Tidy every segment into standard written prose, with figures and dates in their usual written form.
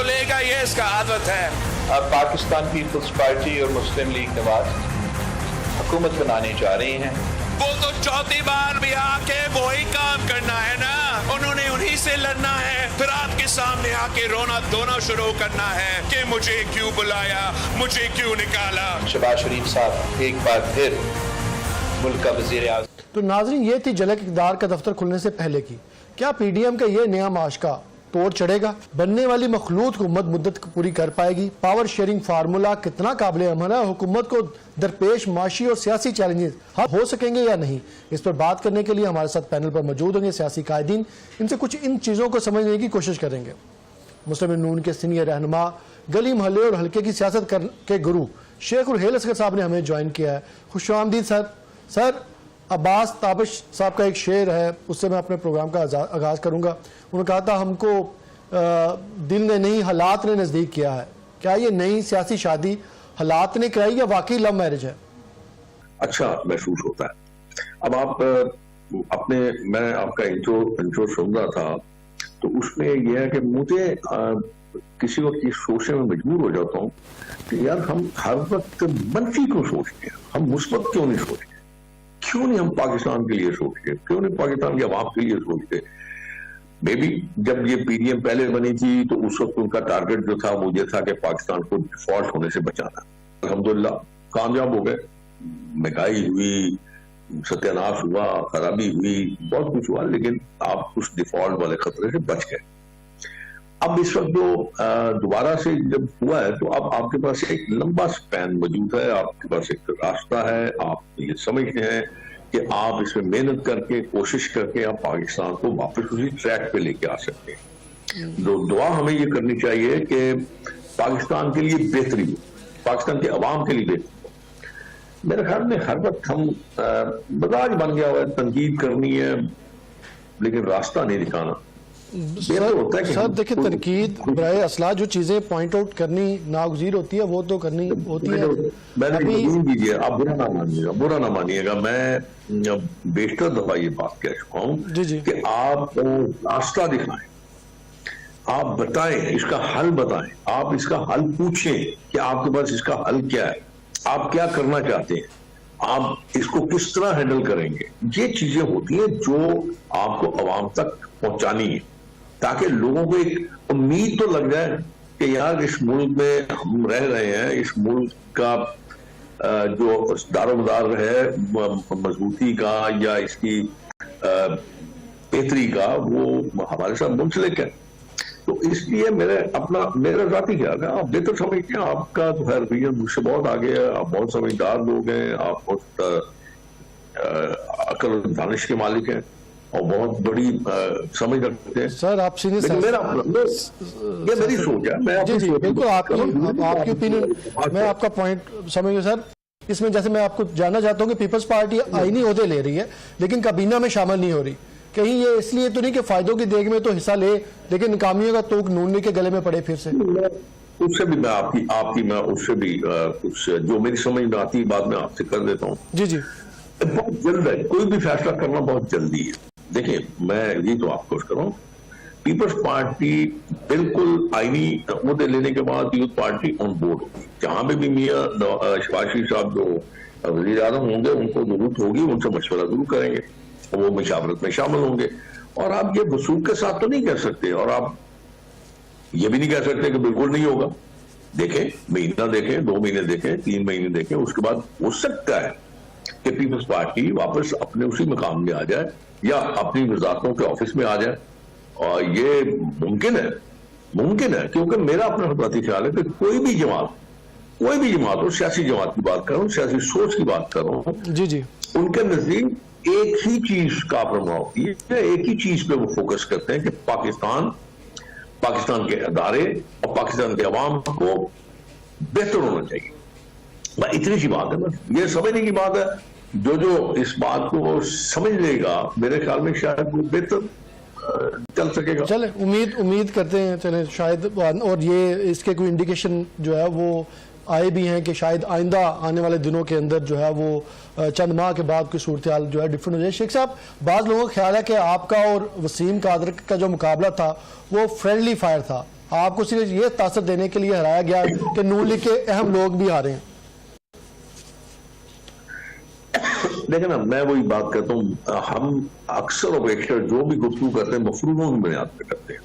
लेगा, ये इसका आदत है। अब पाकिस्तान पीपल्स पार्टी और मुस्लिम लीग नवाज हुकूमत बनाने जा रही हैं। वो तो चौथी बार भी आके वही काम करना है ना, उन्होंने उन्हीं से लड़ना है, फिर आपके सामने आके रोना धोना शुरू करना है कि मुझे क्यों बुलाया, मुझे क्यों निकाला। शहबाज शरीफ साहब एक बार फिर मुल्क का वजीर आज़म। तो नाजरीन, ये थी झलक इक़्तिदार का दफ्तर खुलने से पहले की। क्या PDM का ये नया माशका तोड़ चढ़ेगा? बनने वाली मखलूत हुकूमत मुद्दत पूरी कर पाएगी? पावर शेयरिंग फार्मूला कितना काबिल अमल है? हुकूमत को दरपेश माशी और सियासी चैलेंजेस हल हो सकेंगे या नहीं? इस पर बात करने के लिए हमारे साथ पैनल पर मौजूद होंगे सियासी कायदीन। इनसे कुछ इन चीज़ों को समझने की कोशिश करेंगे। मुस्लिम नून के सीनियर रहनुमा, गली मोहल्ले और हल्के की सियासत के गुरु शेख उल हेल असगर साहब ने हमें ज्वाइन किया है। खुशामदीद सर। सर, अब्बास ताबिश साहब का एक शेर है, उससे मैं अपने प्रोग्राम का आगाज़ करूँगा। उन्होंने कहा था, हमको दिल ने नहीं हालात ने नज़दीक किया है। क्या ये नई सियासी शादी हालात ने कराई या वाकई लव मैरिज है? अच्छा महसूस होता है। अब आप मैं आपका इंट्रो सुन रहा था, तो उसमें यह है कि मुझे किसी वक्त ये सोचने में मजबूर हो जाता हूँ कि यार हम हर वक्त मनफी क्यों सोचते हैं, हम मुस्बत क्यों नहीं सोचते? क्यों नहीं हम पाकिस्तान के लिए सोचते? क्यों नहीं पाकिस्तान के अवाम के लिए सोचते? मे बी जब ये PDM पहले बनी थी तो उस वक्त उनका टारगेट जो था वो ये था कि पाकिस्तान को डिफॉल्ट होने से बचाना। अल्हम्दुलिल्लाह कामयाब हो गए। महंगाई हुई, सत्यानाश हुआ, खराबी हुई, बहुत कुछ हुआ, लेकिन आप उस डिफॉल्ट वाले खतरे से बच गए। अब इस वक्त जो दोबारा से जब हुआ है तो अब आपके पास एक लंबा स्पैन मौजूद है, आपके पास एक रास्ता है। आप ये समझते हैं कि आप इसमें मेहनत करके, कोशिश करके आप पाकिस्तान को वापस उसी ट्रैक पे लेके आ सकते हैं। दुआ हमें ये करनी चाहिए कि पाकिस्तान के लिए बेहतरी हो, पाकिस्तान के अवाम के लिए बेहतरी हो। मेरे ख्याल में हर वक्त हम मजाज बन गया हुआ है, तनकीद करनी है लेकिन रास्ता नहीं दिखाना। सर देखिए, तनकीद बराए असला जो चीजें पॉइंट आउट करनी नागुज़ीर होती है वो तो करनी होती है। दीजिए, आप बुरा ना मानिएगा, मैं बेशतर दफा ये बात कह चुका हूँ कि आप रास्ता दिखाएं, आप बताएं, इसका हल बताएं, आप इसका हल पूछें कि आपके पास इसका हल क्या है, आप क्या करना चाहते हैं, आप इसको किस तरह हैंडल करेंगे। ये चीजें होती हैं जो आपको अवाम तक पहुंचानी है, ताकि लोगों को एक उम्मीद तो लग जाए कि यार इस मुल्क में हम रह रहे हैं, इस मुल्क का जो दारोमदार है मजबूती का या इसकी बेहतरी का, वो हमारे साथ मुंसलिक है। तो इसलिए मेरा जाती ख्याल है, आप बेहतर समझते हैं, आपका तो है रवैया मुझसे बहुत आगे है, आप बहुत समझदार लोग हैं, आप बहुत अकल दानिश के मालिक हैं और बहुत बड़ी समझ रखते हैं। सर आप सीनियर, ये मेरी सोच है। मैं जी बिल्कुल आपकी ओपिनियन, मैं आपका पॉइंट समझ गया सर। इसमें जैसे मैं आपको जानना चाहता हूँ कि पीपल्स पार्टी आईनी ओहदे ले रही है लेकिन काबीना में शामिल नहीं हो रही, कहीं ये इसलिए तो नहीं कि फायदों की देख में तो हिस्सा ले लेकिन नाकामियों का तोक नून लीग के गले में पड़े? फिर से उससे भी मैं आपकी मैं उससे भी कुछ जो मेरी समझ में आती बात मैं आपसे कर देता हूँ। जी बहुत जल्द है, कोई भी फैसला करना बहुत जल्दी है। देखिए, मैं ये तो आपको कर रहा हूँ, पीपल्स पार्टी बिल्कुल आईनी मुद्दे लेने के बाद यूथ पार्टी ऑन बोर्ड होगी। जहां पे भी मियां शहबाज शरीफ साहब जो वज़ीर आज़म होंगे उनको जरूरत होगी, उनसे मशवरा जरूर करेंगे, वो मशावरत में शामिल होंगे। और आप ये वसूख के साथ तो नहीं कह सकते, और आप ये भी नहीं कह सकते कि बिल्कुल नहीं होगा। देखें, महीना देखें, 2 महीने देखें, 3 महीने देखें, उसके बाद हो सकता है कि पीपल्स पार्टी वापस अपने उसी मकाम में आ जाए या अपनी वजारतों के ऑफिस में आ जाए। और ये मुमकिन है क्योंकि मेरा अपना प्रति ख्याल है कि कोई भी जमात हो, सियासी जमात की बात कर रहा हूँ, सियासी सोच की बात कर रहा हूँ, जी उनके नजदीक एक ही चीज का प्रभाव होती है, एक ही चीज पे वो फोकस करते हैं कि पाकिस्तान के अदारे और पाकिस्तान के अवाम को बेहतर होना चाहिए। बस इतनी सी बात है, बस ये समझने की बात है। जो इस बात को समझ लेगा, मेरे ख्याल में शायद वो बेहतर चल सकेगा। चले उम्मीद करते हैं, चले शायद। और ये इसके कोई इंडिकेशन जो है वो आए भी हैं कि शायद आइंदा आने वाले दिनों के अंदर जो है वो चंद माह के बाद की सूरत हाल जो है डिफरेंट हो जाए। शेख साहब, बाज़ लोगों का ख्याल है कि आपका और वसीम कादर का जो मुकाबला था वो फ्रेंडली फायर था, आपको सिर्फ ये तासर देने के लिए हराया गया कि नून लीग के अहम लोग भी हारे हैं? देखिए ना, मैं वही बात करता हूँ, हम अक्सर और बेशतर जो भी गुफ्तगू करते हैं मफरूजों की बुनियाद पे करते हैं।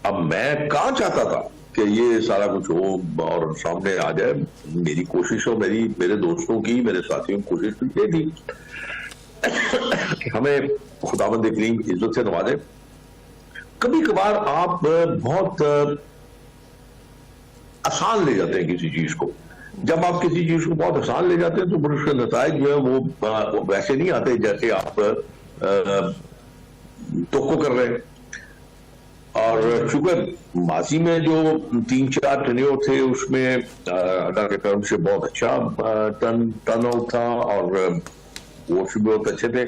अब मैं कहाँ चाहता था कि ये सारा कुछ हो और सामने आ जाए। मेरी कोशिश और मेरे दोस्तों की, मेरे साथियों की कोशिश तो ये थी कि हमें खुदावंद करीम इज्जत से नवाजे। कभी कभार आप बहुत आसान ले जाते हैं किसी चीज को। जब आप किसी चीज को बहुत आसान ले जाते हैं तो उसके नतीजे जो है वो वैसे नहीं आते जैसे आप तो कर रहे हैं। और चूंकि माजी में जो 3-4 टेन्योर थे उसमें अल्लाह के करम से बहुत अच्छा टर्न आउट था और वो बहुत अच्छे थे।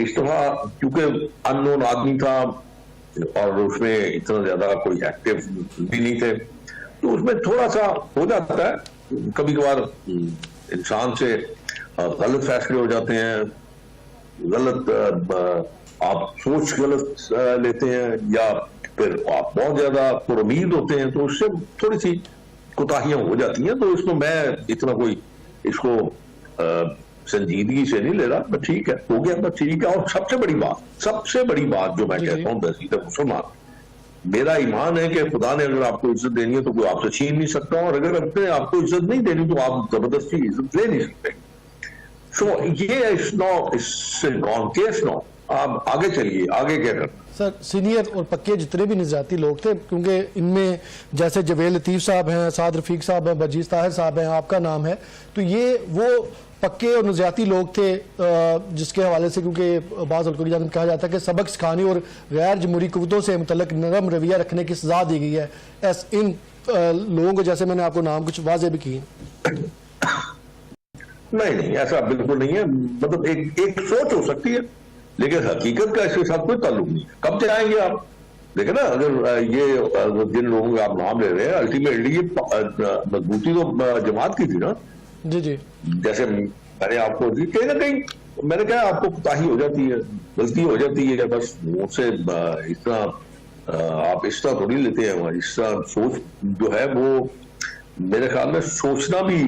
इस दफा क्योंकि अननोन आदमी था और उसमें इतना ज्यादा कोई एक्टिव भी नहीं थे, तो उसमें थोड़ा सा हो जाता है कभी कभार इंसान से गलत फैसले हो जाते हैं, गलत आप सोच गलत लेते हैं या फिर आप बहुत ज्यादा पुरुमीद होते हैं, तो उससे थोड़ी सी कोताहियां हो जाती हैं। तो इसको मैं इतना कोई इसको संजीदगी से नहीं ले रहा, बट ठीक है, हो गया, बट ठीक है। और सबसे बड़ी बात जो मैं कहता हूँ बसीदा मुसलमान, मेरा ईमान है कि खुदा ने अगर आपको इज्जत देनी है तो कोई आपसे छीन नहीं सकता, और अगर अपने आपको इज्जत नहीं देनी तो आप जबरदस्ती इज्जत ले नहीं सकते। सो ये इससे गॉन केस नो। आप आगे चलिए, आगे क्या करना। सर, सीनियर और पक्के जितने भी निजाती लोग थे, क्योंकि इनमें जैसे जवेद लतीफ़ साहब हैं, साद रफीक साहब हैं, बजीज ताहिर साहब हैं, आपका नाम है, तो ये वो पक्के और नजाती लोग थे जिसके हवाले से, क्योंकि बाज़ उलमा की जानिब कहा जाता है कि सबक सिखाने और गैर जमहूरी कुव्वतों से मुतल्लिक नरम रवैया रखने की सजा दी गई है। इन लोगों को, जैसे मैंने आपको नाम कुछ वाज़ेह भी किए। नहीं, ऐसा बिल्कुल नहीं है। मतलब एक सोच हो सकती है, लेकिन हकीकत का इसके साथ कोई ताल्लुक नहीं। कब जाएंगे आप देखे ना, अगर ये जिन लोगों का आप नाम ले रहे हैं, अल्टीमेटली ये मजबूती तो जमात की थी ना। जी जी, जैसे मैंने आपको कहीं ना कहीं मैंने कहा आपको कोताही हो जाती है, गलती हो जाती है, बस मुझसे इस तरह आप इस तरह थोड़ी लेते हैं। इस तरह सोच जो है वो मेरे ख्याल में सोचना भी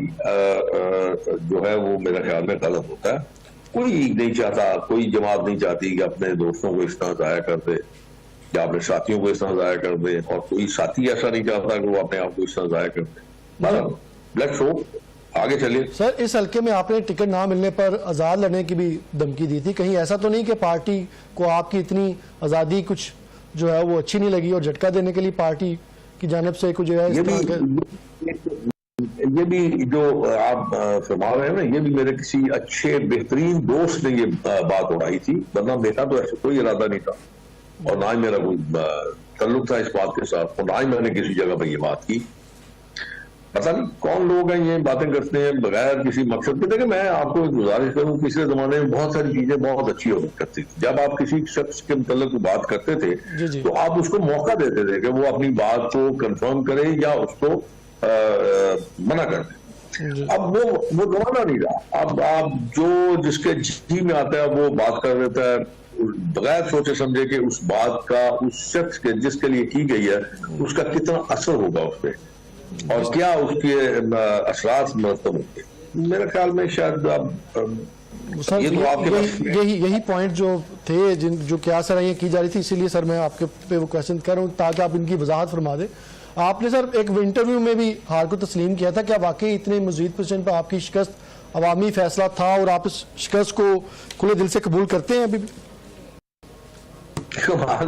जो है वो मेरे ख्याल में गलत होता है। कोई नहीं चाहता, कोई जमात नहीं चाहती कि अपने दोस्तों को इस तरह जाया कर दे या अपने साथियों को इस तरह जाया कर दे, और कोई साथी ऐसा नहीं चाहता कि वो अपने आप को इस तरह जाया कर दे। लेट्स होप, आगे चलिए। सर, इस हल्के में आपने टिकट ना मिलने पर आज़ाद लड़ने की भी धमकी दी थी। कहीं ऐसा तो नहीं कि पार्टी को आपकी इतनी आज़ादी कुछ जो है वो अच्छी नहीं लगी और झटका देने के लिए पार्टी की जानिब से कुछ जो है ये भी जो आप फरमा रहे हैं ना, ये भी मेरे किसी अच्छे बेहतरीन दोस्त ने ये बात उड़ाई थी, वरना मेरा तो ऐसा कोई इरादा नहीं था और ना ही मेरा कोई ताल्लुक था इस बात के साथ, और ना ही मैंने किसी जगह पर ये बात की। पता नहीं कौन लोग हैं ये बातें करते हैं बगैर किसी मकसद के। देखिए, मैं आपको एक गुजारिश करूं, पिछले जमाने में बहुत सारी चीजें बहुत अच्छी हो करती थी। जब आप किसी शख्स के मतलब बात करते थे तो आप उसको मौका देते थे कि वो अपनी बात को कंफर्म करे या उसको मना कर दे। अब वो जमाना नहीं रहा। अब आप जो जिसके जी में आता है वो बात कर देता है बगैर सोचे समझे कि उस बात का उस शख्स के जिसके लिए की गई है उसका कितना असर होगा उस पर और क्या उसके असरात मरतब होंगे। मेरे ख्याल में शायद सर ये तो आपके यही पॉइंट जो थे जो क्या सर ये की जा रही थी, इसीलिए सर मैं आपके पे वो क्वेश्चन कर रहा हूँ ताकि आप इनकी वजाहत फरमा दें। आपने सर एक इंटरव्यू में भी हार को तस्लीम किया था, क्या वाकई इतने मज़ीद % पर आपकी शिकस्त अवामी फैसला था और आप इस शिकस्त को खुले दिल से कबूल करते हैं अभी भी?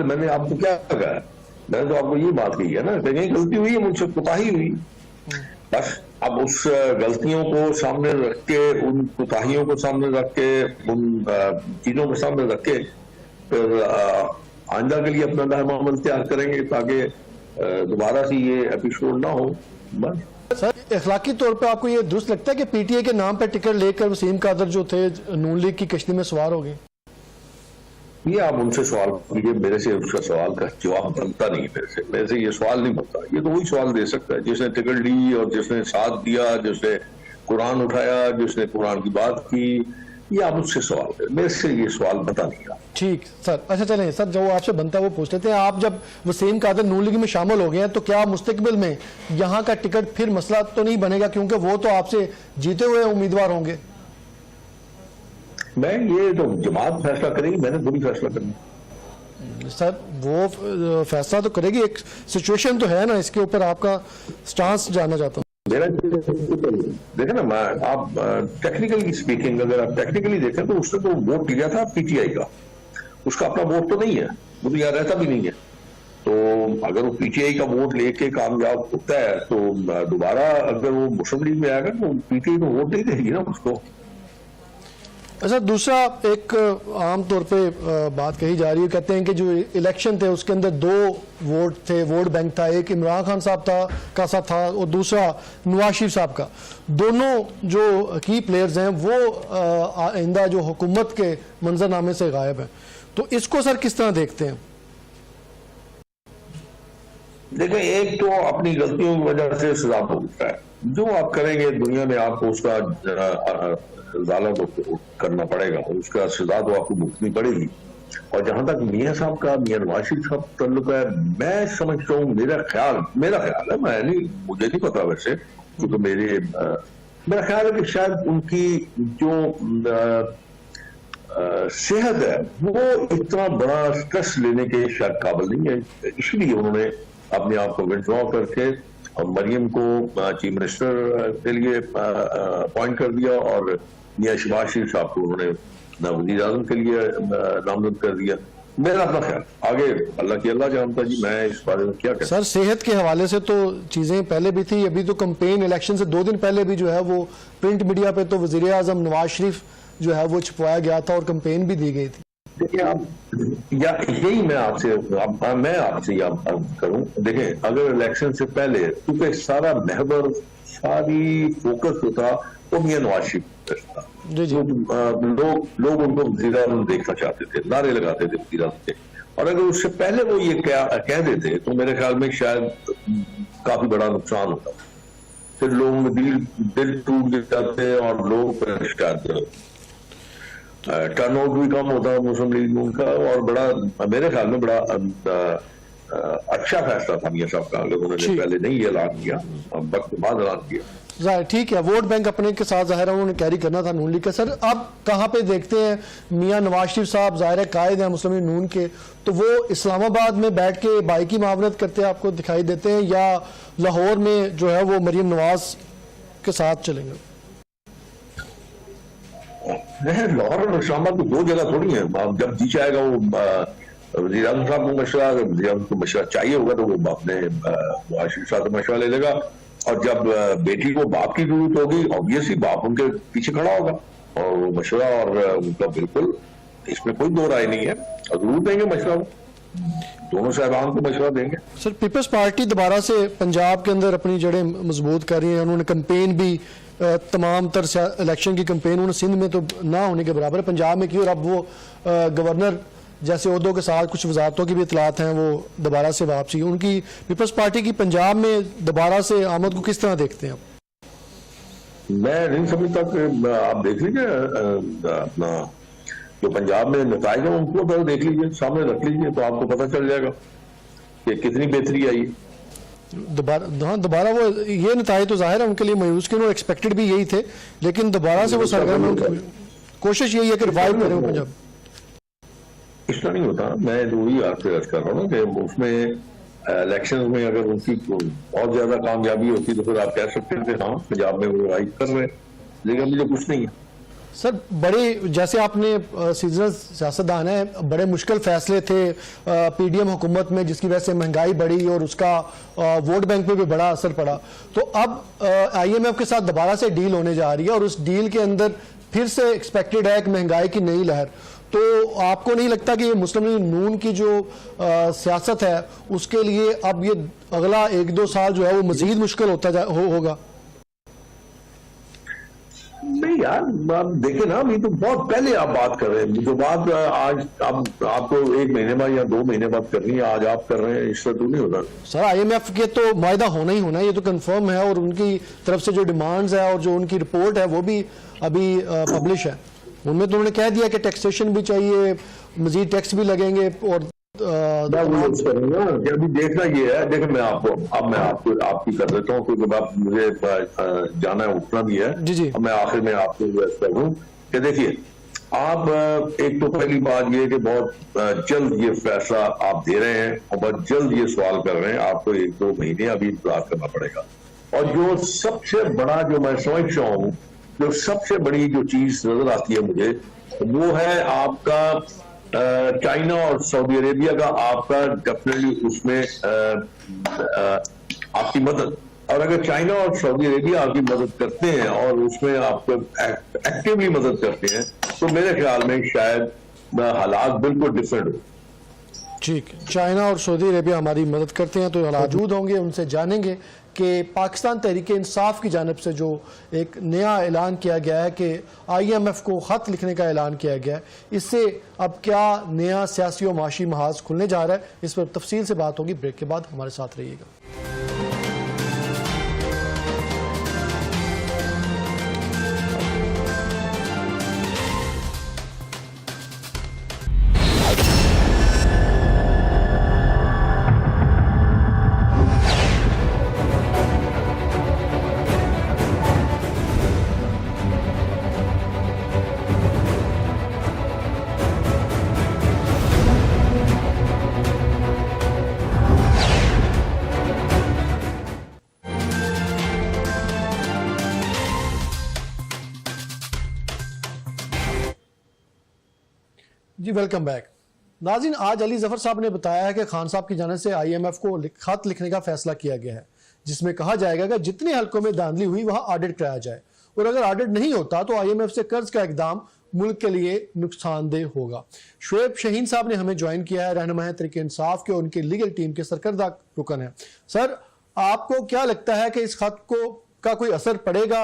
मैंने आपको क्या कहा, मैंने तो आपको ये बात कही है ना, कहीं गलती हुई है, मुझसे कोताही हुई, बस। अब उस गलतियों को सामने रख के, उन कोताहियों को सामने रख के, उन चीजों को सामने रख के फिर आइंदा के लिए अपना नहमामल तैयार करेंगे ताकि दोबारा से ये एपिसोड ना हो। बस सर, अखलाकी तौर पे आपको ये दुरुस्त लगता है कि पीटीए के नाम पर टिकट लेकर वसीम कादर जो थे नून लीग की कश्ती में सवार हो गए? ये आप उनसे सवाल कीजिए, मेरे से उसका सवाल का जवाब बनता नहीं। मेरे से ये सवाल नहीं बनता। ये तो वही सवाल दे सकता है जिसने टिकट ली और जिसने साथ दिया, जिसने कुरान उठाया, जिसने कुरान की बात की, ये आप मुझसे सवाल करें, मेरे से ये सवाल बता नहीं रहा। ठीक सर, अच्छा चलें सर, जो आपसे बनता है वो पूछ लेते हैं। आप जब वसीम कादर नून लीग में शामिल हो गए हैं तो क्या मुस्तकबिल में यहाँ का टिकट फिर मसला तो नहीं बनेगा, क्योंकि वो तो आपसे जीते हुए उम्मीदवार होंगे? मैं ये तो जमात फैसला करेगी, मैंने थोड़ी फैसला करना। सर वो फैसला तो करेगी, एक सिचुएशन तो है ना, इसके ऊपर आपका स्टांस जानना चाहता हूँ। मेरा देखें ना, मैं आप टेक्निकली स्पीकिंग, अगर आप टेक्निकली देखें तो उसने तो वोट लिया था पीटीआई का, उसका अपना वोट तो नहीं है, वो तो यहाँ रहता भी नहीं है। तो अगर वो पीटीआई का वोट लेके कामयाब होता है तो दोबारा अगर वो मुस्लिम लीग में आएगा तो पीटीआई को वोट नहीं देगी ना उसको। अच्छा, दूसरा एक आम तौर पे बात कही जा रही है, कहते हैं कि जो इलेक्शन थे उसके अंदर दो वोट थे, वोट बैंक था, एक इमरान खान साहब का साथ था और दूसरा नवाज शरीफ साहब का। दोनों जो की प्लेयर्स हैं वो आइंदा जो हुकूमत के मंजरनामे से गायब हैं, तो इसको सर किस तरह देखते हैं? देखें, एक तो अपनी गलतियों की वजह से सजा भुगतता है, जो आप करेंगे दुनिया में आपको उसका ज़ाला तो करना पड़ेगा, उसका सजा तो आपको भुगतनी पड़ेगी। और जहां तक मियां साहब का, मियां नवाज शरीफ साहब ताल्लुक है, मैं समझता हूँ, मेरा ख्याल है, मैं नहीं, मुझे नहीं पता वैसे, क्योंकि मेरा ख्याल है कि शायद उनकी जो सेहत है वो इतना बड़ा स्ट्रेस लेने के शायद काबिल नहीं है, इसलिए उन्होंने अपने आप को विड्रॉ करके मरियम को चीफ मिनिस्टर के लिए अपॉइंट कर दिया और मियां शहबाज शरीफ साहब को उन्होंने वज़ीर आज़म के लिए नामजद कर दिया। मेरा अपना ख्याल, आगे अल्लाह की अल्लाह जानता जी, मैं इस बारे में क्या कहूं। सर सेहत के हवाले से तो चीजें पहले भी थी, अभी तो कैंपेन इलेक्शन से 2 दिन पहले भी जो है वो प्रिंट मीडिया पे तो वज़ीर आज़म नवाज शरीफ जो है वो छुपवाया गया था और कैंपेन भी दी गई थी। देखिए आप, या यही मैं आपसे करूं, देखें अगर इलेक्शन से पहले क्योंकि सारा महवर, सारी फोकस जो था वो मियां नवाज शरीफ था, लोग उनको वज़ीर आज़म देखना चाहते थे, नारे लगाते थे वज़ीर आज़म के, और अगर उससे पहले वो ये कह देते तो मेरे ख्याल में शायद काफी बड़ा नुकसान होता, फिर लोगों में दिल टूट जाते और लोग परेशान, टर्नआउट भी कम होता है मुस्लिम लीग में उनका, और बड़ा मेरे ख्याल में बड़ा अच्छा फैसला था मियां साहब का, अगर उन्होंने पहले नहीं ऐलान किया, वक्त बाद ऐलान किया। जाहिर ठीक है, वोट बैंक अपने के साथ जाहिर है उन्होंने कैरी करना था नून लीग का। सर अब कहाँ पे देखते हैं मियां नवाज शरीफ साहब, जाहिर है कायद हैं मुस्लिम लीग नून के, तो वो इस्लामाबाद में बैठ के भाई की मावनत करते आपको दिखाई देते हैं, या लाहौर में जो है वो मरियम नवाज के साथ चलेंगे? लाहौर और इस्लामाबाद तो दो जगह थोड़ी है, जब जी चाहेगा वो वज़ीर आज़म साहब को मशवरा, अगर वज़ीर आज़म को मशवरा चाहिए होगा तो वो अपने नवाज शरीफ साहब से मशवरा ले लेगा, और जब बेटी को बाप की जरूरत होगी ऑब्वियसली बाप उनके पीछे खड़ा होगा और वो मशवरा, और उनका बिल्कुल इसमें कोई दो राय नहीं है, जरूर देंगे मशवरा, दोनों साहबान को मशवरा देंगे। सर पीपल्स पार्टी दोबारा से पंजाब के अंदर अपनी जड़ें मजबूत कर रही है, उन्होंने कैंपेन भी तमाम तर इलेक्शन की कैंपेन उन्होंने सिंध में तो ना होने के बराबर पंजाब में की, और अब वो गवर्नर जैसे उहदों के साथ कुछ वजारतों की भी इतलात हैं वो दोबारा से वापसी, उनकी पीपल्स पार्टी की पंजाब में दोबारा से आमद को किस तरह देखते हैं आप? मैं नहीं समझता कि आप देख लीजिए अपना जो पंजाब में नताइज है उनको तो देख लीजिए, सामने रख लीजिए, तो आपको पता चल जाएगा कि कितनी बेहतरी आई। दोबारा वो ये नताइज तो जाहिर है उनके लिए मायूस के, उन्होंने एक्सपेक्टेड भी यही थे, लेकिन दोबारा से वो सरगर्म कोशिश यही है कि रिवाइव करें पंजाब। इस तरह नहीं होता, मैं वही आपसे अर्ज कर रहा हूँ कि उसमें इलेक्शन में अगर उनकी बहुत ज्यादा कामयाबी होती तो फिर आप कह सकते हैं कि हाँ पंजाब में वो राइज कर रहे हैं, लेकिन अभी तो कुछ नहीं है। सर बड़े जैसे आपने सीजनल सियासतदान है, बड़े मुश्किल फैसले थे पीडीएम हुकूमत में जिसकी वजह से महंगाई बढ़ी और उसका वोट बैंक पे भी बड़ा असर पड़ा, तो अब आईएमएफ के साथ दोबारा से डील होने जा रही है और उस डील के अंदर फिर से एक्सपेक्टेड है कि महंगाई की नई लहर, तो आपको नहीं लगता कि ये मुस्लिम लीग नून की जो सियासत है उसके लिए अब ये अगला 1-2 साल जो है वो मजीद मुश्किल होता होगा? नहीं यार, आप देखें ना, अभी तो बहुत पहले आप बात कर रहे हैं, जो बात आज आपको 1 महीने बाद या 2 महीने बाद करनी है, आज आप कर रहे हैं, इससे तो नहीं होता। सर आईएमएफ के तो मुआहदा होना ही होना है, ये तो कंफर्म है, और उनकी तरफ से जो डिमांड्स है और जो उनकी रिपोर्ट है वो भी अभी पब्लिश है, उनमें तो उन्होंने कह दिया कि टैक्सेशन भी चाहिए, मजीद टैक्स भी लगेंगे और अभी देखना ये है। देखिए मैं आपको आपकी कर देता हूँ क्योंकि मुझे जाना है, उठना भी है। जी। अब मैं आखिर में आपको कर दूं कि देखिए आप एक तो पहली बात ये कि बहुत जल्द ये फैसला आप दे रहे हैं और बहुत जल्द ये सवाल कर रहे हैं, आपको 1-2 महीने अभी इंतजार करना पड़ेगा। और जो सबसे बड़ा जो मैं समझता हूँ, जो सबसे बड़ी जो चीज नजर आती है मुझे, वो है आपका चाइना और सऊदी अरेबिया का आपका डेफिनेटली उसमें आपकी मदद। और अगर चाइना और सऊदी अरेबिया आपकी मदद करते हैं और उसमें आपको एक्टिवली मदद करते हैं, तो मेरे ख्याल में शायद हालात बिल्कुल डिफरेंट हो। ठीक, चाइना और सऊदी अरेबिया हमारी मदद करते हैं तो मौजूद होंगे, उनसे जानेंगे कि पाकिस्तान तहरीक इंसाफ की जानिब से जो एक नया ऐलान किया गया है कि IMF को ख़त लिखने का ऐलान किया गया है, इससे अब क्या नया सियासी और माशी महाज खुलने जा रहा है, इस पर तफसील से बात होगी। ब्रेक के बाद हमारे साथ रहिएगा। जी वेलकम बैक। नाज़रीन, आज अली जफर साहब ने बताया है कि खान साहब की जानिब से IMF को खत लिखने का फैसला किया गया है, जिसमें कहा जाएगा कि जितने हलकों में धांधली हुई वहां ऑडिट कराया जाए और अगर ऑडिट नहीं होता तो IMF से कर्ज का इकदाम मुल्क के लिए नुकसानदेह होगा। शुएब शहीन साहब ने हमें ज्वाइन किया है, रहनुमा है तहरीक इंसाफ के, उनकी लीगल टीम के सरकर्दा रुकन है। सर, आपको क्या लगता है कि इस खत को का कोई असर पड़ेगा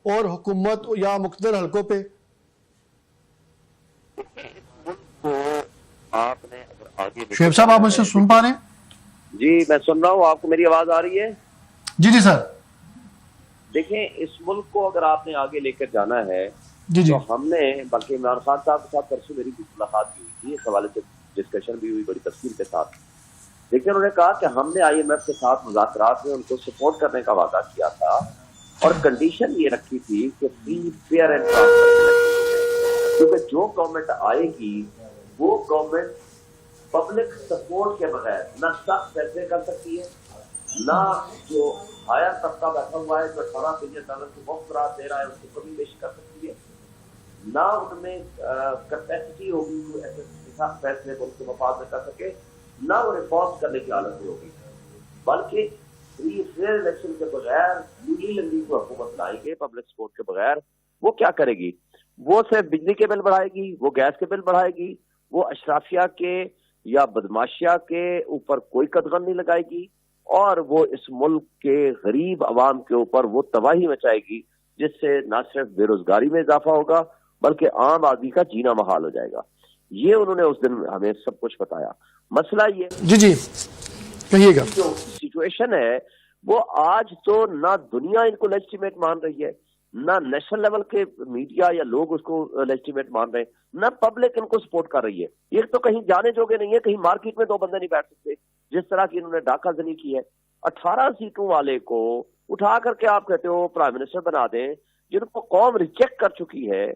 और हुकूमत या मुख्तलिफ हलकों पे? आपने अगर आगे शुएब साहब, आप मुझसे सुन पा रहे हैं? जी मैं सुन रहा हूँ, आपको मेरी आवाज आ रही है? जी सर। देखें, इस मुल्क को अगर आपने आगे लेकर जाना है जी। तो हमने, बल्कि इमरान खान साहब के साथ परसों मेरी मुलाकात भी हुई थी, इस हवाले से डिस्कशन भी हुई बड़ी तफसील के साथ। लेकिन उन्होंने कहा कि हमने IMF के साथ मुज़ाकरात में उनको सपोर्ट करने का वादा किया था और कंडीशन ये रखी थी कि फ्री, फेयर एंड ट्रांसपेरेंट, क्योंकि जो गवर्नमेंट आएगी वो गवर्नमेंट पब्लिक सपोर्ट के बगैर ना सख्त फैसले कर सकती है, ना जो हायर तबका बैठा हुआ है जो $18 बिलियन की मुफ्त राहत दे रहा है उसको कभी पेश कर सकती है, ना उनमें कैपेसिटी होगी ऐसे सख्त फैसले को उसके मफाद में कर सके, ना वो रिफॉर्म करने की हालत में होगी। बल्कि फ्री फेयर इलेक्शन के बगैर लीगली लंदी को हुकूमत लाएंगे पब्लिक सपोर्ट के बगैर। वो क्या करेगी? वो सिर्फ बिजली के बिल बढ़ाएगी, वो गैस के बिल बढ़ाएगी, वो अशराफिया के या बदमाशिया के ऊपर कोई कदगन नहीं लगाएगी और वो इस मुल्क के गरीब अवाम के ऊपर वो तबाही मचाएगी, जिससे न सिर्फ बेरोजगारी में इजाफा होगा बल्कि आम आदमी का जीना महाल हो जाएगा। ये उन्होंने उस दिन हमें सब कुछ बताया। मसला ये जी कहिएगा, जो सिचुएशन है वो आज तो ना दुनिया इनको लेजिटिमेट मान रही है, ना नेशनल लेवल के मीडिया या लोग उसको लेजिटिमेट मान रहे हैं, ना पब्लिक इनको सपोर्ट कर रही है। एक तो कहीं जाने जोगे नहीं है, कहीं मार्केट में 2 बंदे नहीं बैठ सकते, जिस तरह की इन्होंने डाका जनी की है। 18 सीटों वाले को उठा करके आप कहते हो प्राइम मिनिस्टर बना दें, जिनको कौम रिजेक्ट कर चुकी है,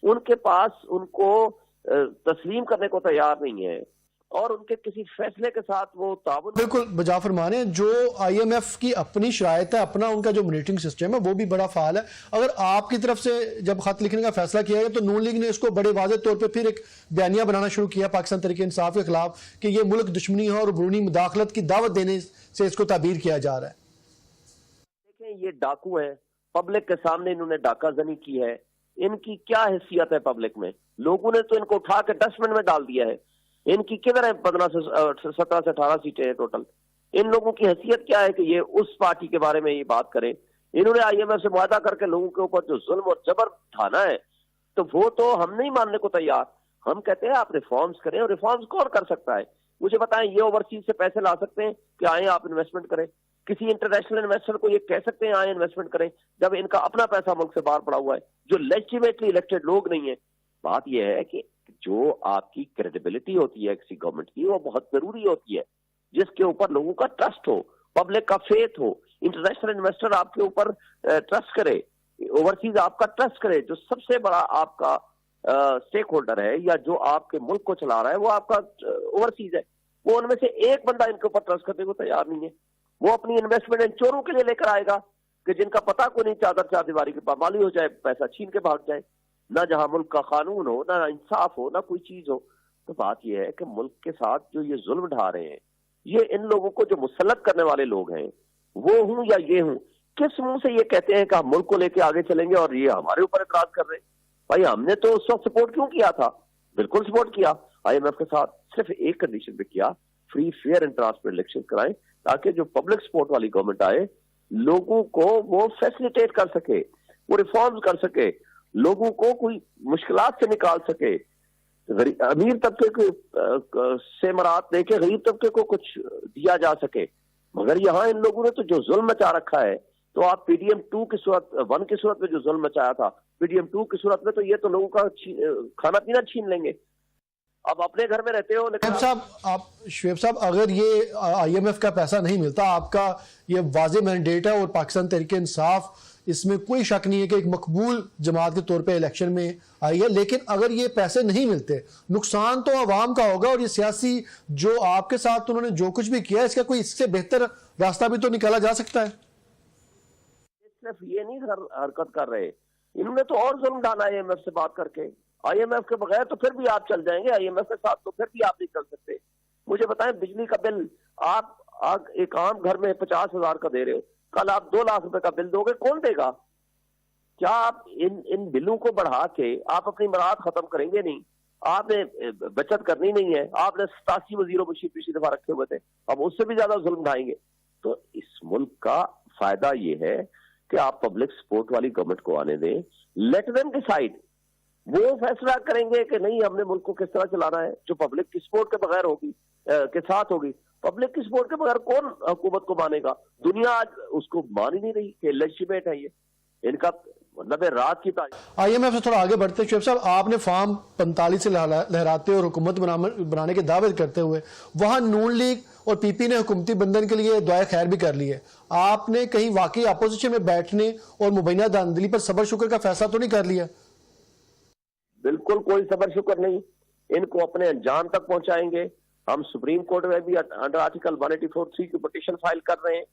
उनके पास उनको तस्लीम करने को तैयार नहीं है और उनके किसी फैसले के साथ वो ताबन। बिल्कुल बजा फरमाने, जो IMF की अपनी शरायत है, अपना उनका जो मॉनिटरिंग सिस्टम है वो भी बड़ा फाल है। अगर आपकी तरफ से जब खत लिखने का फैसला किया गया तो नून लीग ने इसको बड़े वाज़ेह तौर पे फिर एक बयानिया बनाना शुरू किया पाकिस्तान तहरीक इंसाफ के खिलाफ कि ये मुल्क दुश्मनी है और बैरूनी मुदाखलत की दावत देने से इसको ताबीर किया जा रहा है। देखें, ये डाकू है, पब्लिक के सामने इन्होंने डाका जनी की है। इनकी क्या हैसियत है पब्लिक में? लोगों ने तो इनको उठा के डस्टबिन में डाल दिया है। इनकी किधर है 17 से 18 सीटें हैं टोटल। इन लोगों की हैसियत क्या है कि ये उस पार्टी के बारे में ये बात करें? इन्होंने IMF से वादा करके लोगों के ऊपर जो जुल्म और जबर ढाना है, तो वो तो हम नहीं मानने को तैयार। हम कहते हैं आप रिफॉर्म्स करें, और रिफॉर्म्स कौन कर सकता है? मुझे बताएं, ये ओवरसीज से पैसे ला सकते हैं कि आए आप इन्वेस्टमेंट करें? किसी इंटरनेशनल इन्वेस्टर को ये कह सकते हैं आए इन्वेस्टमेंट करें, जब इनका अपना पैसा मुल्क से बाहर पड़ा हुआ है, जो लेजिटिमेटली इलेक्टेड लोग नहीं है? बात यह है कि जो आपकी क्रेडिबिलिटी होती है किसी गवर्नमेंट की, वो बहुत जरूरी होती है, जिसके ऊपर लोगों का ट्रस्ट हो, पब्लिक का फेथ हो, इंटरनेशनल इन्वेस्टर आपके ऊपर ट्रस्ट करे, ओवरसीज आपका ट्रस्ट करे। जो सबसे बड़ा आपका स्टेक होल्डर है या जो आपके मुल्क को चला रहा है वो आपका ओवरसीज है, वो उनमें से एक बंदा इनके ऊपर ट्रस्ट करने को तैयार नहीं है। वो अपनी इन्वेस्टमेंट इन चोरों के लिए लेकर आएगा कि जिनका पता को नहीं, चादर चारदीवारी की पामाली हो जाए, पैसा छीन के भाग जाए, ना जहां मुल्क का कानून हो, ना इंसाफ हो, ना कोई चीज हो। तो बात यह है कि मुल्क के साथ जो ये जुल्म ढा रहे हैं, ये इन लोगों को जो मुसल्लत करने वाले लोग हैं, वो हूं या ये हूं, किस मुंह से ये कहते हैं कि हम मुल्क को लेके आगे चलेंगे और ये हमारे ऊपर एतराज कर रहे हैं। भाई हमने तो उस वक्त सपोर्ट क्यों किया था? बिल्कुल सपोर्ट किया IMF के साथ, सिर्फ एक कंडीशन पे किया, free fair and transparent election कराएं, ताकि जो पब्लिक सपोर्ट वाली गवर्नमेंट आए लोगों को वो फैसिलिटेट कर सके, वो रिफॉर्म्स कर सके, लोगों को कोई मुश्किलात से निकाल सके, अमीर तबके को से मरात देके गरीब तबके को कुछ दिया जा सके। मगर यहाँ इन लोगों ने तो जो जुल्म मचा रखा है, तो आप PDM 2 की सूरत 1 की सूरत में जो जुल्म मचाया था, PDM 2 की सूरत में तो ये तो लोगों का खाना पीना छीन लेंगे। अब अपने घर में रहते हो लेकिन शुएब साहब, अगर ये IMF का पैसा नहीं मिलता, आपका ये वाज़ेह मैंडेट है और पाकिस्तान तहरीक इंसाफ इसमें कोई शक नहीं है कि एक मकबूल जमात के तौर पे इलेक्शन में आई है, लेकिन अगर ये पैसे नहीं मिलते, नुकसान तो आवाम का होगा, और ये सियासी जो आपके साथ उन्होंने जो कुछ भी किया, इसका कोई इससे बेहतर रास्ता भी तो निकाला जा सकता है। सिर्फ ये नहीं हरकत कर रहे, इन्होंने तो और जुल्म डाला IMF से बात करके। IMF के बगैर तो फिर भी आप चल जाएंगे, IMF के साथ तो फिर भी आप नहीं चल सकते। मुझे बताएं, बिजली का बिल आप एक आम घर में 50,000 का दे रहे हो, कल आप 2 लाख रुपए का बिल दोगे, कौन देगा? क्या आप इन बिलों को बढ़ा के आप अपनी मराद खत्म करेंगे? नहीं, आपने बचत करनी नहीं है। आपने 87 वजीरों को पिछली दफा रखे हुए थे, अब उससे भी ज्यादा जुल्म ढाएंगे। तो इस मुल्क का फायदा ये है कि आप पब्लिक सपोर्ट वाली गवर्नमेंट को आने दें, लेट देम डिसाइड, वो फैसला करेंगे कि नहीं हमने मुल्क को किस तरह चलाना है, जो पब्लिक की सपोर्ट के बगैर होगी, के साथ होगी। पब्लिक की सपोर्ट के बगैर कौन हुकूमत को मानेगा? दुनिया आज उसको मान ही नहीं रही कि लेजिटिमेट है ये, इनका मतलब है रात की तारीख। IMF से थोड़ा आगे बढ़ते शुएब साहब, आपने फॉर्म 45 से लहराते और हुकूमत बनाने के दावे करते हुए वहां नून लीग और PP ने हुकूमती बंधन के लिए दुआए खैर भी कर ली है। आपने कहीं वाकई अपोजिशन में बैठने और मुबैना धांधली पर सबर शुक्र का फैसला तो नहीं कर लिया? बिल्कुल कोई सबर शुक्र नहीं, इनको अपने अंजाम तक पहुंचाएंगे। हम सुप्रीम कोर्ट में भी अंडर आर्टिकल 184(3) की पिटीशन फाइल कर रहे हैं,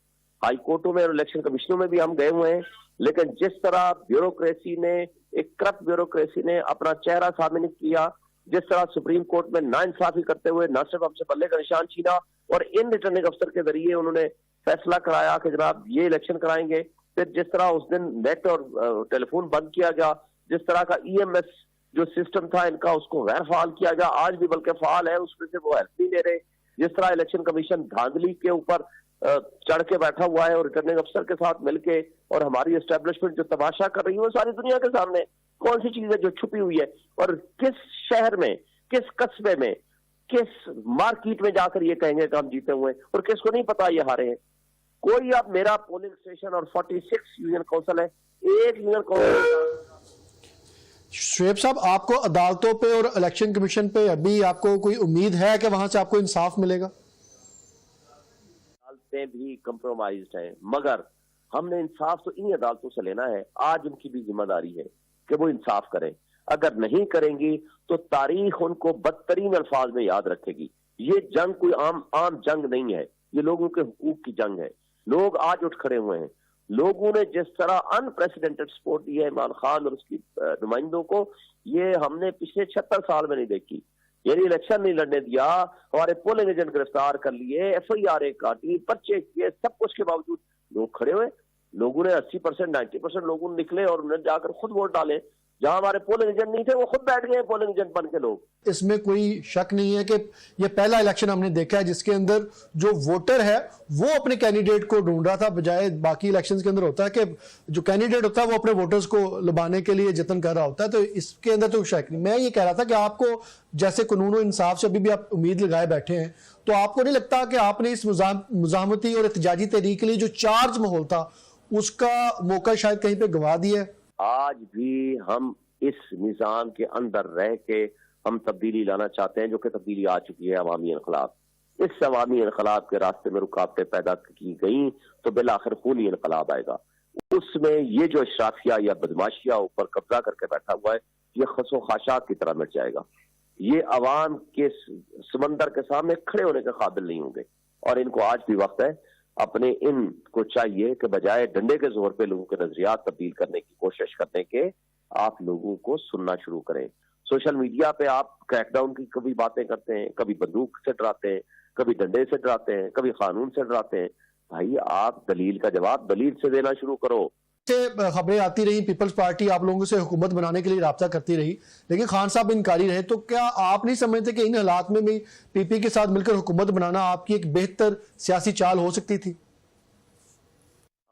हाई कोर्टों में और इलेक्शन कमीशनों में भी हम गए हुए हैं। लेकिन जिस तरह ब्यूरोक्रेसी ने, एक करप्ट ब्यूरोक्रेसी ने अपना चेहरा सामने किया, जिस तरह सुप्रीम कोर्ट में नाइंसाफी करते हुए न सिर्फ हमसे बल्ले का निशान छीना, और इन रिटर्निंग अफसर के जरिए उन्होंने फैसला कराया कि जनाब ये इलेक्शन कराएंगे। फिर जिस तरह उस दिन नेट और टेलीफोन बंद किया गया, जिस तरह का EMS जो सिस्टम था इनका उसको गैर फाल किया गया, आज भी बल्कि फाल है, उसमें से वो हेल्प नहीं ले रहे। जिस तरह इलेक्शन कमीशन धांधली के ऊपर चढ़ के बैठा हुआ है और रिटर्निंग अफसर के साथ मिलके, और हमारी एस्टेब्लिशमेंट जो तमाशा कर रही है वो सारी दुनिया के सामने, कौन सी चीज है जो छुपी हुई है, और किस शहर में, किस कस्बे में, किस मार्केट में जाकर ये कहेंगे कि हम जीते हुए, और किसको नहीं पता ये हारे हैं। कोई अब मेरा पोलिंग स्टेशन और 46 यूनियन काउंसिल है, एक यूनियन काउंसिल। शुएब साहब, आपको अदालतों पे और इलेक्शन कमीशन पे अभी आपको कोई उम्मीद है कि वहां से आपको इंसाफ मिलेगा? अदालतें भी कंप्रोमाइज्ड हैं, मगर हमने इंसाफ तो इन्हीं अदालतों से लेना है। आज उनकी भी जिम्मेदारी है कि वो इंसाफ करें। अगर नहीं करेंगी तो तारीख उनको बदतरीन अल्फाज में याद रखेगी। ये जंग कोई आम जंग नहीं है, ये लोगों के हुकूक की जंग है। लोग आज उठ खड़े हुए हैं। लोगों ने जिस तरह अनप्रेसिडेंटेड सपोर्ट दी है इमरान खान और उसकी नुमाइंदों को, ये हमने पिछले 76 साल में नहीं देखी। यानी इलेक्शन नहीं लड़ने दिया, हमारे पोलिंग एजेंट गिरफ्तार कर लिए, FIR काटी, पर्चे किए, सब कुछ के बावजूद लोग खड़े हुए। लोगों ने 80% 90% लोगों ने निकले और उन्हें जाकर खुद वोट डाले। जहां हमारे पोलिंग एजेंट नहीं थे वो खुद बैठ गए पोलिंग एजेंट बन के लोग। इसमें कोई शक नहीं है कि ये पहला इलेक्शन हमने देखा है जिसके अंदर जो वोटर है वो अपने कैंडिडेट को ढूंढ रहा था, बजाय बाकी इलेक्शंस के अंदर होता है कि जो कैंडिडेट होता है वो अपने वोटर्स को लुभाने के लिए जतन कर रहा होता है। तो इसके अंदर तो शक नहीं। मैं ये कह रहा था कि आपको जैसे कानून और इंसाफ से अभी भी आप उम्मीद लगाए बैठे हैं, तो आपको नहीं लगता कि आपने इस मुजाहमती और एहतजाजी तहरीक के लिए जो चार्ज माहौल था उसका मौका शायद कहीं पे गंवा दिया है? आज भी हम इस निज़ाम के अंदर रह के हम तब्दीली लाना चाहते हैं, जो कि तब्दीली आ चुकी है अवामी इनकलाब। इस अवामी इनकलाब के रास्ते में रुकावटें पैदा की गई तो बिल आखिर खूनी इनकलाब आएगा। उसमें ये जो अशराफिया या बदमाशिया ऊपर कब्जा करके बैठा हुआ है, ये खसो खाशात की तरह मिट जाएगा। ये अवाम के समंदर के सामने खड़े होने के काबिल नहीं होंगे। और इनको आज भी वक्त है, अपने इनको चाहिए कि बजाय डंडे के जोर पे लोगों के नजरियात तब्दील करने की कोशिश करने के, आप लोगों को सुनना शुरू करें। सोशल मीडिया पे आप क्रैकडाउन की कभी बातें करते हैं, कभी बंदूक से डराते हैं, कभी डंडे से डराते हैं, कभी कानून से डराते हैं। भाई आप दलील का जवाब दलील से देना शुरू करो। खबरें आती रही, पीपल्स पार्टी आप लोगों से हुकूमत बनाने के लिए राब्ता करती रही, लेकिन खान साहब इनकारी रहे। तो क्या आप नहीं समझते कि इन हालात में भी पीपी के साथ मिलकर हुकूमत बनाना आपकी एक बेहतर सियासी चाल हो सकती थी?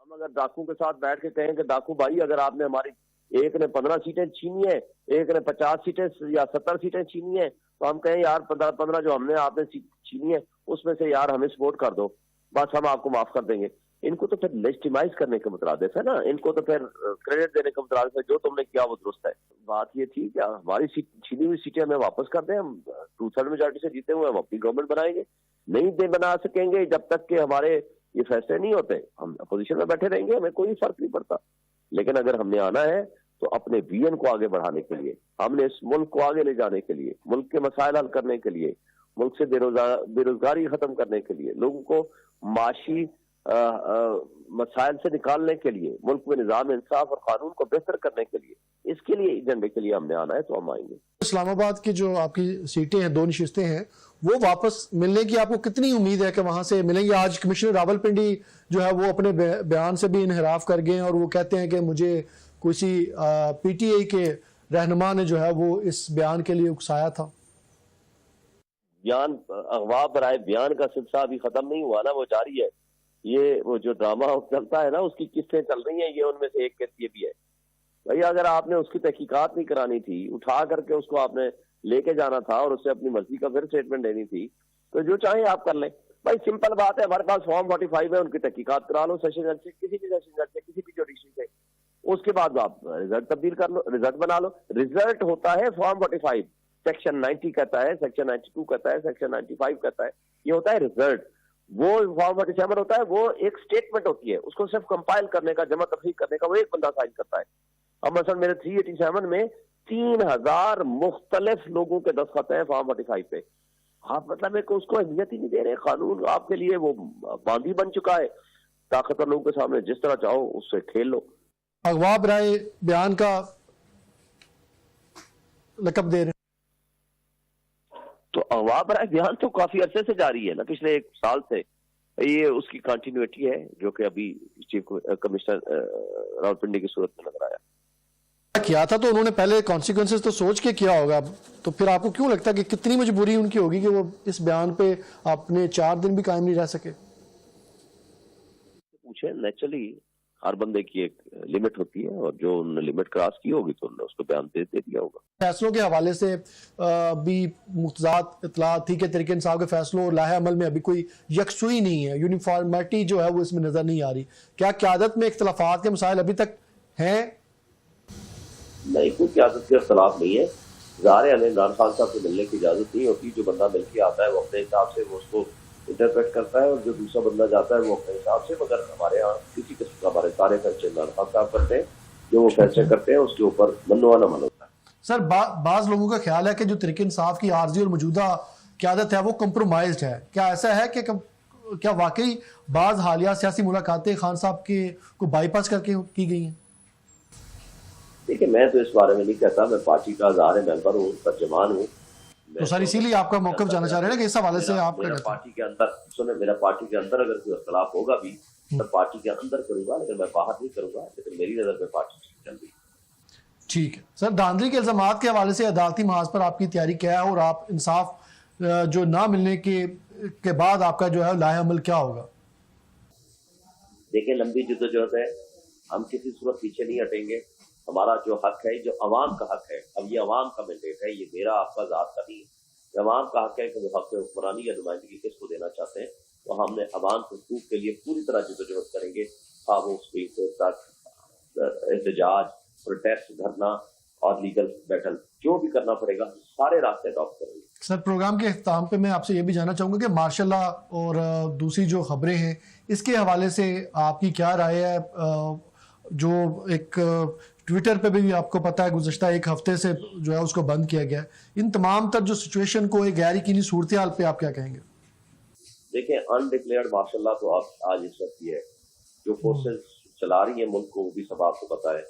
हम अगर डाकू के साथ बैठ के कहें कि डाकू भाई, अगर आपने हमारी, एक ने 15 सीटें छीनी है, एक ने 50 सीटें या 70 सीटें छीनी है, तो हम कहें यार 15 जो हमने आपने छीनी है उसमें से यार हमें सपोर्ट कर दो, बस हम आपको माफ कर देंगे। इनको तो फिर लेजिटिमाइज करने के मुतरादिफ है ना, इनको तो फिर क्रेडिट देने के मुतरादिफ है, जो तुमने किया वो दुरुस्त है। बात ये थी क्या हमारी छीनी हुई सीटें हमें वापस कर दें, हम 2/3 मेजॉरिटी से जीते हुए हम अपनी गवर्नमेंट बनाएंगे। नहीं दे बना सकेंगे जब तक कि हमारे ये फैसले नहीं होते, हम अपोजिशन में बैठे रहेंगे, हमें कोई फर्क नहीं पड़ता। लेकिन अगर हमने आना है तो अपने विजन को आगे बढ़ाने के लिए, हमने इस मुल्क को आगे ले जाने के लिए, मुल्क के मसाइल हल करने के लिए, मुल्क से बेरोजगारी खत्म करने के लिए, लोगों को माशी मसाइल से निकालने के लिए, मुल्क में निज़ाम इंसाफ और कानून को बेहतर करने के लिए, इसके लिए एजेंडे के लिए हमने आना है तो हम आएंगे। इस्लामाबाद की जो आपकी सीटें हैं, 2 नशिस्तें हैं, वो वापस मिलने की आपको कितनी उम्मीद है कि वहां से मिलेंगे? आज कमिश्नर रावलपिंडी जो है वो अपने बयान से भी इनहराफ कर गए और वो कहते हैं कि मुझे किसी पीटीआई के रहनुमा ने जो है वो इस बयान के लिए उकसाया था। बयान अगवा बराए बयान का सिलसिला अभी खत्म नहीं हुआ ना, वो जारी है। ये वो जो ड्रामा चलता है ना, उसकी किस्सें चल रही हैं, ये उनमें से एक केस ये भी है। भाई अगर आपने उसकी तहकीकात नहीं करानी थी, उठा करके उसको आपने लेके जाना था और उससे अपनी मर्जी का फिर स्टेटमेंट देनी थी, तो जो चाहे आप कर लें। भाई सिंपल बात है, हमारे पास फॉर्म 45 है, उनकी तहकीकात करा लो सेशन जज से, किसी भी सेशन जज से, किसी भी जुडिशरी से, उसके बाद आप रिजल्ट तब्दील कर लो, रिजल्ट बना लो। रिजल्ट होता है फॉर्म 45, सेक्शन 90 कहता है, सेक्शन 92 कहता है, सेक्शन 95 कहता है, ये होता है रिजल्ट। वो फॉर्म 47 होता है, वो एक स्टेटमेंट होती है, उसको सिर्फ कंपाइल करने का, जमा तफरीक करने का वो एक बंदा साइन करता है। अब मसलन मेरे 387 में 3000 मुख्तलिफ लोगों के दस्तखत हैं फॉर्म 45 पे। आप मतलब एक उसको अहमियत ही नहीं दे रहे। कानून आपके लिए वो बांधी बन चुका है, ताकतवर लोगों के सामने जिस तरह चाहो उससे खेल लो। अगवा बराए बयान का लकब दे रहे हैं, तो अगवा बराए बयान तो काफी अरसे से जारी है ना, पिछले 1 साल से ये उसकी कंटिन्यूटी है, जो कि अभी चीफ कमिश्नर रावलपिंडी की सूरत में नजर आया। किया था तो उन्होंने पहले कॉन्सिक्वेंसेस तो सोच के किया होगा, तो फिर आपको क्यों लगता है कि कितनी मजबूरी उनकी होगी कि वो इस बयान पे अपने 4 दिन भी कायम नहीं रह सके? पूछे, नेचुरली हर बंदे की एक लिमिट होती है, और जो उन्होंने लिमिट क्रॉस की होगी तो उन्होंने उसको बयान दे दिया होगा। फैसलों के हवाले से भी मुतज़ाद इतला थी कि तहरीक इंसाफ के फैसलों और लाहे अमल में अभी कोई यकसुई नहीं है, यूनिफॉर्मिटी जो है वो इसमें नजर नहीं आ रही। क्या क़यादत में इख्तलाफात के मसाइल अभी तक हैं? नहीं, कोई क़यादत के इख्तलाफ नहीं है। ज़ाहिर है हमें इमरान खान साहब से मिलने की इजाजत नहीं होती। जो बंदा मिल के आता है वो अपने हिसाब से वो उसको इंटरप्रेट करता है, और जो दूसरा बंदा जाता है वो अपने हिसाब से। मगर हमारे यहाँ किसी किस्म का, हमारे सारे फैसले इमरान खान साहब करते हैं, जो वो फैसले करते हैं उसके ऊपर मनो न मनो होता है। सर बाज लोगों का ख्याल है कि जो तहरीक इंसाफ की आर्जी और मौजूदा क़यादत है वो कंप्रोमाइज्ड है। क्या ऐसा है कि क्या वाकई बाज हालिया सियासी मुलाकातें खान साहब के को बाईपास करके की गई हैं? देखिए, मैं तो इस बारे में नहीं कहता, मैं पार्टी का ज़ाहिर मेंबर हूँ, तर्जमान हूँ। तो सर इसीलिए आपका मौक़िफ़ जानना चाह रहे हैं कि इस हवाले से आप मेरा पार्टी के अंदर, सुने, मेरा पार्टी के अंदर अगर कोई इख्तलाफ होगा भी तो पार्टी के अंदर करूंगा, लेकिन मैं बाहर नहीं करूंगा। लेकिन मेरी नजर में पार्टी चल रही है। ठीक है सर, धांधली के इल्जामात के हवाले से अदालती महाज पर आपकी तैयारी क्या है, और आप इंसाफ जो ना मिलने के बाद आपका जो है लाहे अमल क्या होगा? देखिए, लंबी जद्दोजहद है, हम किसी सूरत पीछे नहीं हटेंगे। हमारा जो हक है, जो अवाम का हक है, अब ये अवाम का मैंडेट है, ये मेरा आपका ज़ात का नहीं है। अवाम का हक है कि वो हक हुक्मरानी या नुमाइंदगी किसको देना चाहते हैं, तो हमने अवाम के हुकूक के लिए पूरी तरह जद्दोजहद करेंगे। हाँ, वो सुप्रीम कोर्ट तक एहतजाज, प्रोटेस्ट, धरना और लीगल बैटल जो भी करना पड़ेगा, सारे रास्ते अडॉप्ट करेंगे। सर, प्रोग्राम के इख्तिताम पे मैं आपसे ये भी जानना चाहूँगा कि मार्शल लॉ और दूसरी जो खबरें हैं इसके हवाले से आपकी क्या राय है? जो एक ट्विटर पे भी आपको पता है गुज़श्ता एक हफ्ते से जो है उसको बंद किया गया है, इन तमाम तर जो सिचुएशन को एक गैर यकीनी सूरत हाल पे आप क्या कहेंगे? देखिए, अनडिक्लेयर्ड मार्शल लॉ तो आज इस वक्त ही है, जो फोर्सेस चला रही है मुल्क को, वो भी सब आपको पता है,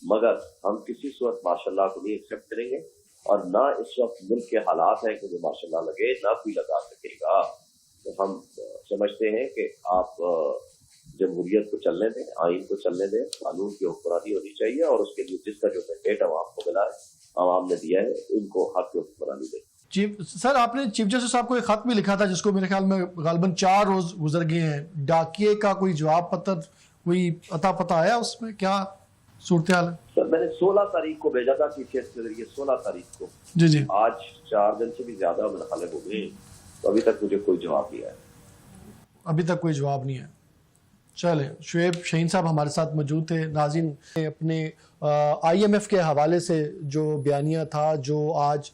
मगर हम किसी सूरत मार्शल लॉ को नहीं एक्सेप्ट करेंगे और ना इस वक्त मुल्क के हालात हैं कि जो मार्शल लॉ लगे, ना कोई लगा सकेगा। तो हम समझते हैं कि आप जमहूरियत को चलने दें, आइन को चलने दें, कानून की हुक्मरानी होनी चाहिए और उसके लिए जिसका जो मैंडेट आवाम को मिला है, आवाम ने दिया है, उनको हक की हुक्मरानी दें। सर, आपने चीफ जस्टिस साहब को एक खत भी लिखा था जिसको मेरे ख्याल में गालिबन 4 रोज गुजर गए हैं, डाकिए का कोई जवाब पत्र कोई अता पता आया, उसमें क्या सूरत हाल है? सर, मैंने 16 तारीख को भेजा था TCS के जरिए, 16 तारीख को। जी। आज 4 दिन से भी ज्यादा मुनहलिब हो गए, तो अभी तक मुझे कोई जवाब नहीं आया। अभी तक कोई जवाब नहीं है। चले, शुएब शाहीन साहब हमारे साथ मौजूद थे। नाज़रीन, अपने IMF के हवाले से जो बयानिया था, जो आज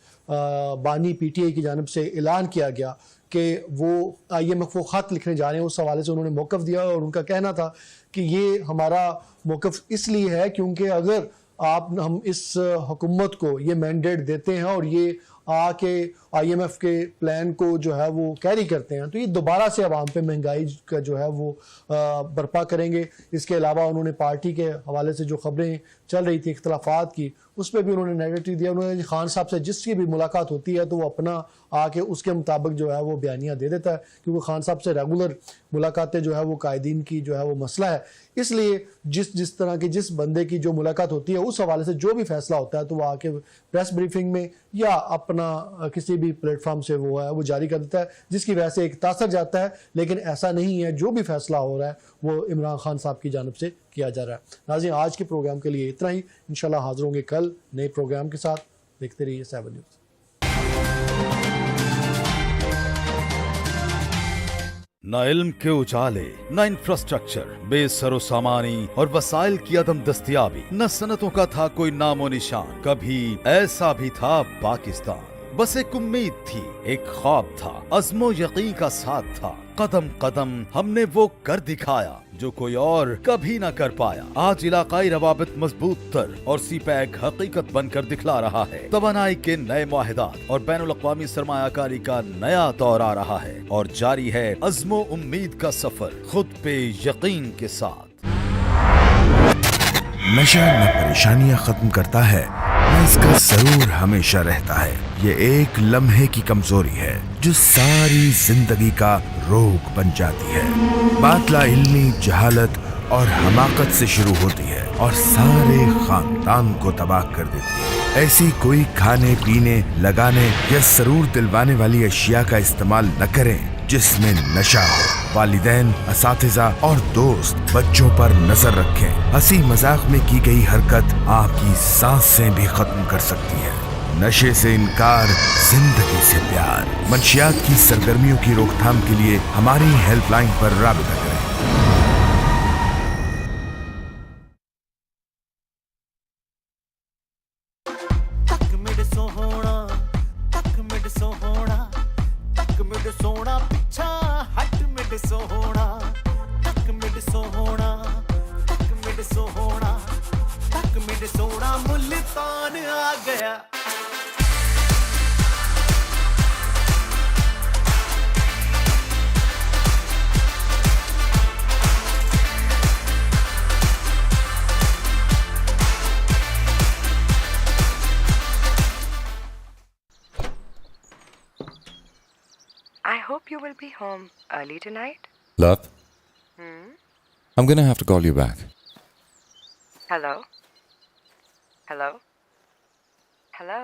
बानी PTI की जानिब से ऐलान किया गया कि वो IMF को ख़त लिखने जा रहे हैं, उस हवाले से उन्होंने मौक़िफ़ दिया और उनका कहना था कि ये हमारा मौक़िफ़ इसलिए है क्योंकि अगर हम इस हुकूमत को ये मैंडेट देते हैं और ये आके IMF के प्लान को जो है वो कैरी करते हैं, तो ये दोबारा से आवाम पे महंगाई का जो है वो बर्पा करेंगे। इसके अलावा उन्होंने पार्टी के हवाले से जो खबरें चल रही थी इख्तलाफात की, उस पर भी उन्होंने नेगेटिव दिया। उन्होंने खान साहब से जिसकी भी मुलाकात होती है तो वो अपना आके उसके मुताबिक जो है वो बयानिया दे देता है, क्योंकि खान साहब से रेगुलर मुलाकातें जो है वो कायदीन की जो है वो मसला है। इसलिए जिस तरह की जिस बंदे की जो मुलाकात होती है उस हवाले से जो भी फैसला होता है तो वो आके प्रेस ब्रीफिंग में या अपना किसी भी प्लेटफॉर्म से वो जारी कर देता है, जिसकी वजह से एक तासर जाता है। लेकिन ऐसा नहीं है, जो भी फैसला हो रहा है वो इमरान खान साहब की जानिब से किया जा रहा है। नाज़रीन, आज के प्रोग्राम के लिए इतना ही। इंशाल्लाह हाजिर होंगे कल नए प्रोग्राम के साथ। देखते रहिए 7 न्यूज़। न इल्म के उजाले, न इंफ्रास्ट्रक्चर, बेसरो सामानी और वसाइल की अदम दस्तियाबी, न सनतों का था कोई नामो निशान। कभी ऐसा भी था पाकिस्तान, बस एक उम्मीद थी, एक ख्वाब था, अज़्मो यकीन का साथ था। कदम कदम हमने वो कर दिखाया जो कोई और कभी न कर पाया। आज इलाकाई रवाबित मजबूत तर और सीपैक हकीकत बनकर दिखला रहा है। तवानाई के नए मुआहिदात और बैनुल अक़वामी सरमायाकारी का नया दौर आ रहा है और जारी है अज़्मो उम्मीद का सफर खुद पे यकीन के साथ। नशा न परेशानियां खत्म करता है, न इसका जरूर हमेशा रहता है। ये एक लम्हे की कमजोरी है जो सारी जिंदगी का रोग बन जाती है। बात लाइल्मी, जहालत और हमाकत से शुरू होती है और सारे खानदान को तबाह कर देती है। ऐसी कोई खाने पीने, लगाने या सरूर दिलवाने वाली अशिया का इस्तेमाल न करें जिसमें नशा हो। वालिदैन, असातिज़ा और दोस्त बच्चों पर नजर रखें। हंसी मजाक में की गई हरकत आपकी सांसें भी खत्म कर सकती है। नशे से इनकार, जिंदगी से प्यार। मंशियात की सरगर्मियों की रोकथाम के लिए हमारी हेल्पलाइन पर राबिता करें। I hope you will be home early tonight. Love? I'm gonna have to call you back. Hello? Hello? Hello?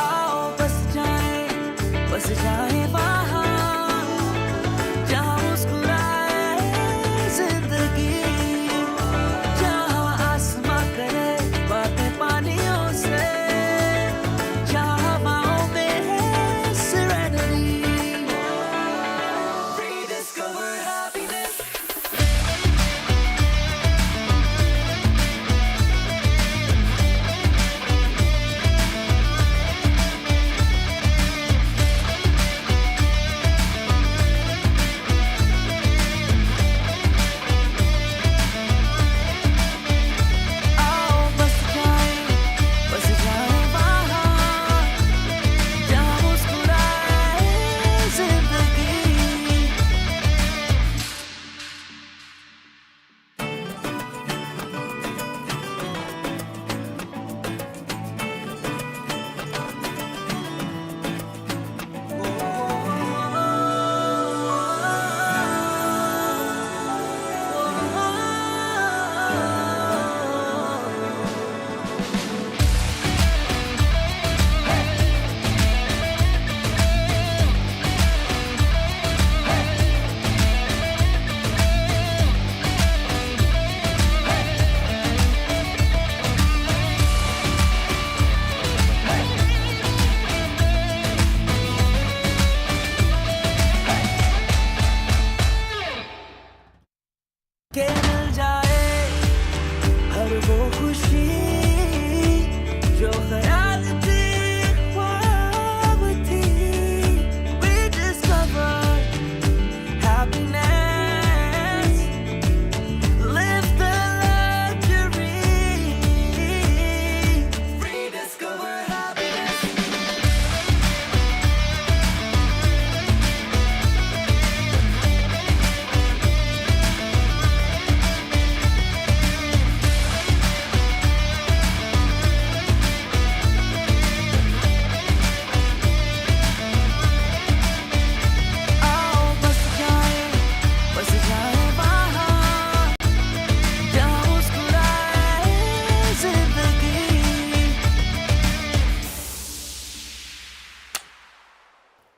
आओ बस जाए वहाँ जहाँ मुस्कुराए जिंदगी, जहाँ आसमां करे बातें पानियों से, जहाँ हवाओं में है serenity।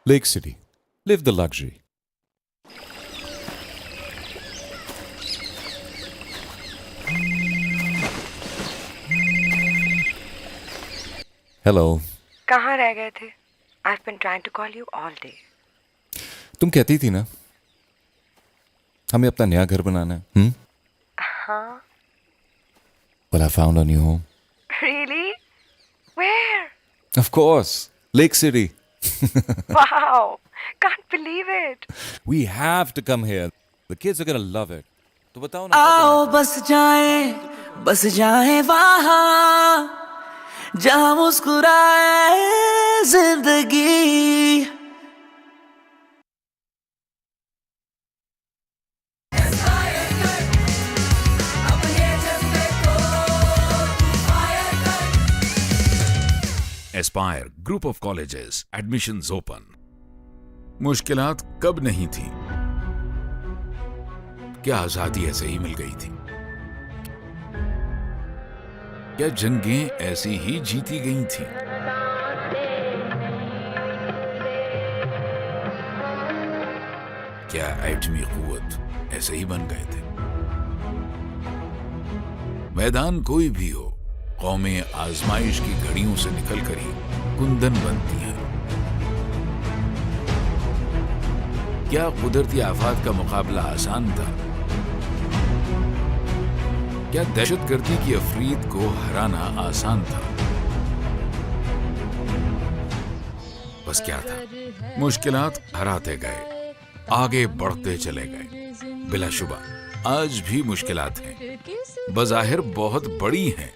Lake City. Live the luxury. Hello. कहाँ रह गए थे? I've been trying to call you all day. तुम कहती थी ना हमें अपना नया घर बनाना है. हाँ. Well, I found a new home. Really? Where? Of course, Lake City. Wow. Can't believe it. We have to come here. The kids are gonna love it. तो बताओ ना. आओ बस जाए वहाँ जहाँ मुस्कुराए जिंदगी. Aspire group of colleges admissions open. मुश्किलात कब नहीं थी? क्या आजादी ऐसे ही मिल गई थी? क्या जंगें ऐसी ही जीती गई थी? क्या एटमी कुव्वत ऐसे ही बन गए थे? मैदान कोई भी हो, कौमें आजमाइश की घड़ियों से निकलकर ही कुंदन बनती हैं. क्या कुदरती आफात का मुकाबला आसान था? क्या दहशतगर्दी की अफरीद को हराना आसान था? बस क्या था, मुश्किलात हराते गए, आगे बढ़ते चले गए. बिलाशुबा आज भी मुश्किलात हैं, बज़ाहिर बहुत बड़ी हैं.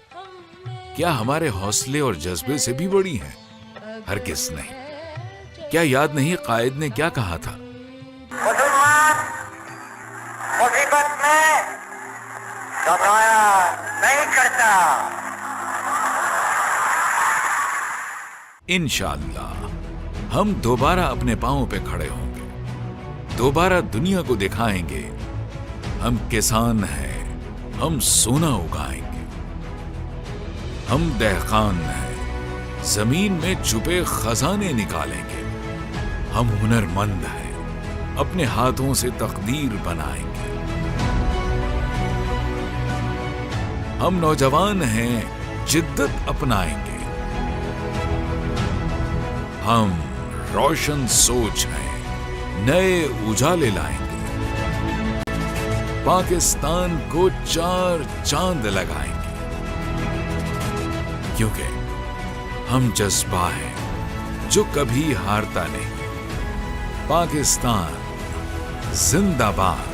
क्या हमारे हौसले और जज्बे से भी बड़ी हैं? हरगिज़ नहीं. क्या याद नहीं कायद ने क्या कहा था? मुसलमान मुसीबत में घबराया नहीं करता. इंशाअल्लाह हम दोबारा अपने पांवों पे खड़े होंगे, दोबारा दुनिया को दिखाएंगे हम किसान हैं, हम सोना उगाएंगे. हम दहकान हैं, जमीन में छुपे खजाने निकालेंगे. हम हुनरमंद हैं, अपने हाथों से तकदीर बनाएंगे. हम नौजवान हैं, जिद्दत अपनाएंगे. हम रोशन सोच हैं, नए उजाले लाएंगे. पाकिस्तान को 4 चांद लगाएंगे. क्योंकि हम जज्बा हैं जो कभी हारता नहीं. पाकिस्तान जिंदाबाद.